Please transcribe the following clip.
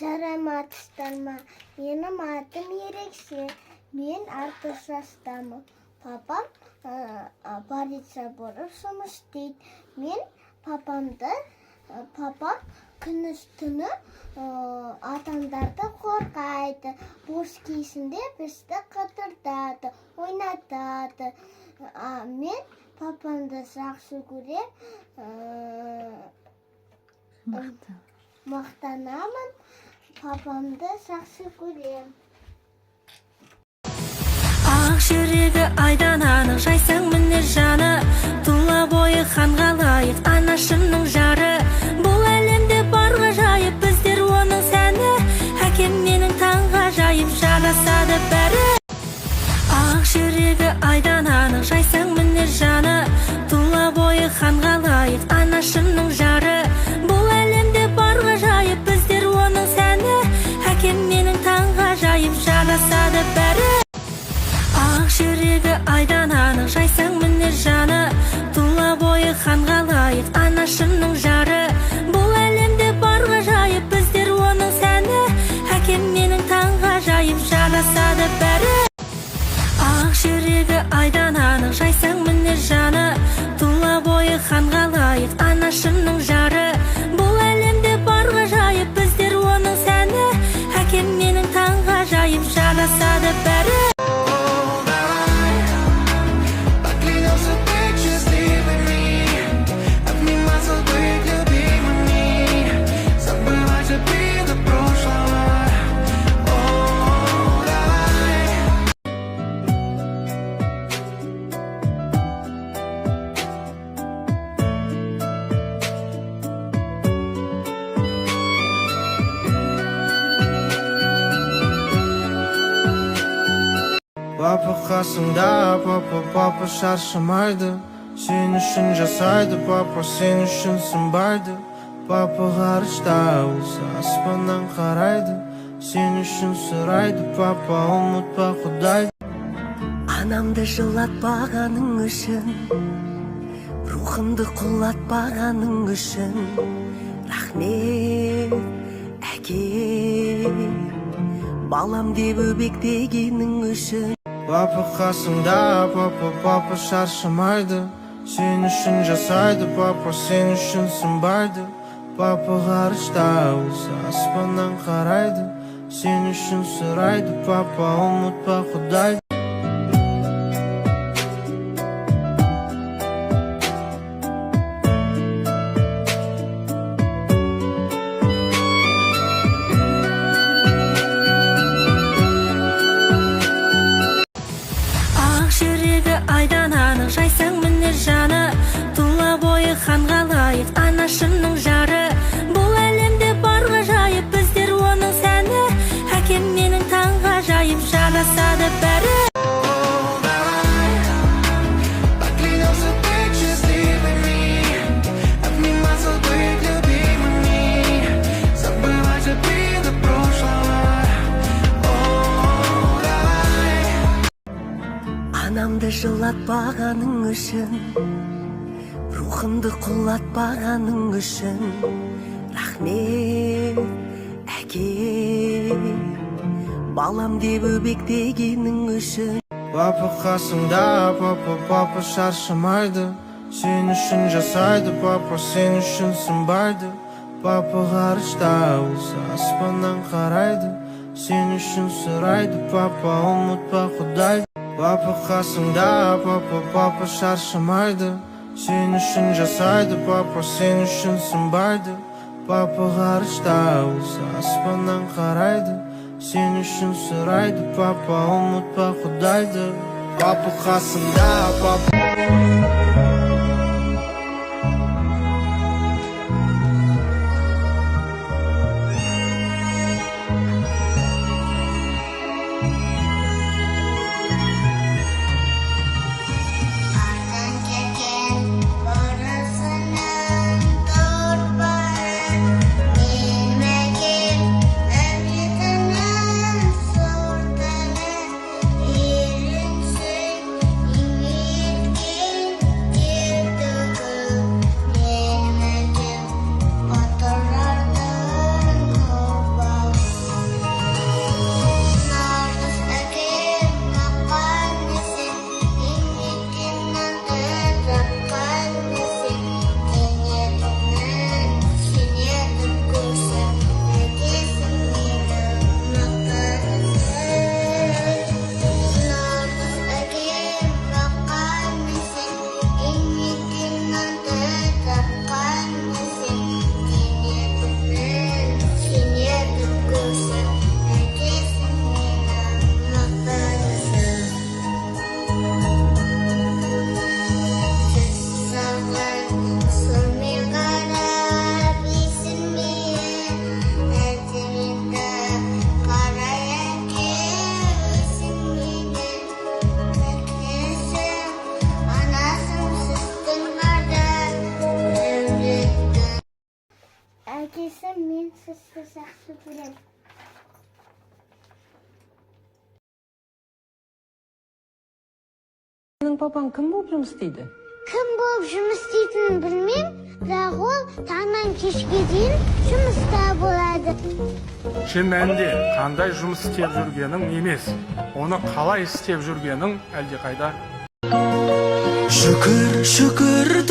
Саламатсыздарма, менің атым ерекше, мен 6 жастамын. Папам полиция болып жұмыс істейді. Мен папам күндіз-түні адамдарды қорғайды. Бос кезінде бізді қыдыртады, ойнатады. Мен папамды жақсы көрем, мақтанамын, папамды жақсы көрем. Ақ жүрегі айдан анық, жайсаң мінез жаны, тұла бойы ханға лайық, анашымның жары. Бұл әлемде бар ғажайып, біздер оның сәні, әкем менің таңғажайып, жарасады бәрі. Ақ жүрегі айдан анық, жайсаң мінез жаны, тұла бойы ханға лайық, анашымның жары. Бұл әлемде бар ғажайып, біздер оның сәні, әкем менің таңғажайып, жарасады бәрі. Ақ жүрегі айдан анық, жайсаң мінез жаны, тұла бойы ханға лайық, анашымның жары. Бұл әлемде бар ғажайып, біздер оның сәні, әкем менің таңғажайып, жарасады бәрі. Ақ жүрегі айдан анық, жайсаң мінез жаны, тұла бойы ханға лайық, анашымның жары. Бұл әлемде бар ғажайып, біздер оның сәні, әкем менің таңғажайып, жарасады бәрі. Папа қасыңда, папа шаршамайды, сен үшін жасайды, папа сен үшін сынбайды. Папа ғарышта болса аспаннан қарайды, сен үшін сұрайды, папа ұмытпа Құдайды. Анамды жылатпағаның үшін, рухымды құлатпағаның үшін, рахмет әке, балам деп өбектегенің үшін. Папа қасыңда, папа шаршамайды, сен үшін жасайды, папа сен үшін сынбайды. Папа ғарышта болса аспаннан қарайды, сен үшін сұрайды, папа ұмытпа Құдайды. Айдан анық, жайсаң мінез жаны, тұла бойы ханға лайық, анашымның жары. Бұл әлемде бар ғажайып, біздер оның сәні, әкем менің таңғажайып, жарасады бәрі. Анамды жылатпағаның үшін, рухымды құлатпағаның үшін, рахмет әке, балам деп өбектегенің үшін. Папа қасыңда, папа шаршамайды, сен үшін жасайды, папа сен үшін сынбайды. Папа ғарышта болса аспаннан қарайды, сен үшін сұрайды, папа ұмытпа Құдайды. Папа қасыңда, папа шаршамайды, сен үшін жасайды, папа сен үшін сынбайды. Папа ғарышта болса аспаннан қарайды, сен үшін сұрайды, папа ұмытпа Құдайды. Папа қасыңда, папа әкесі, мен сізді жақсы көрем. Сенің папаң кім болып жұмыс істейді? Кім болып жұмыс істейтінін білмеймін, бірақ ол таңнан кешке дейін жұмыста болады. Шын мәнінде қандай жұмыс істеп жүргенің емес, оны қалай істеп жүргенің әлдеқайда. Шүкір, шүкір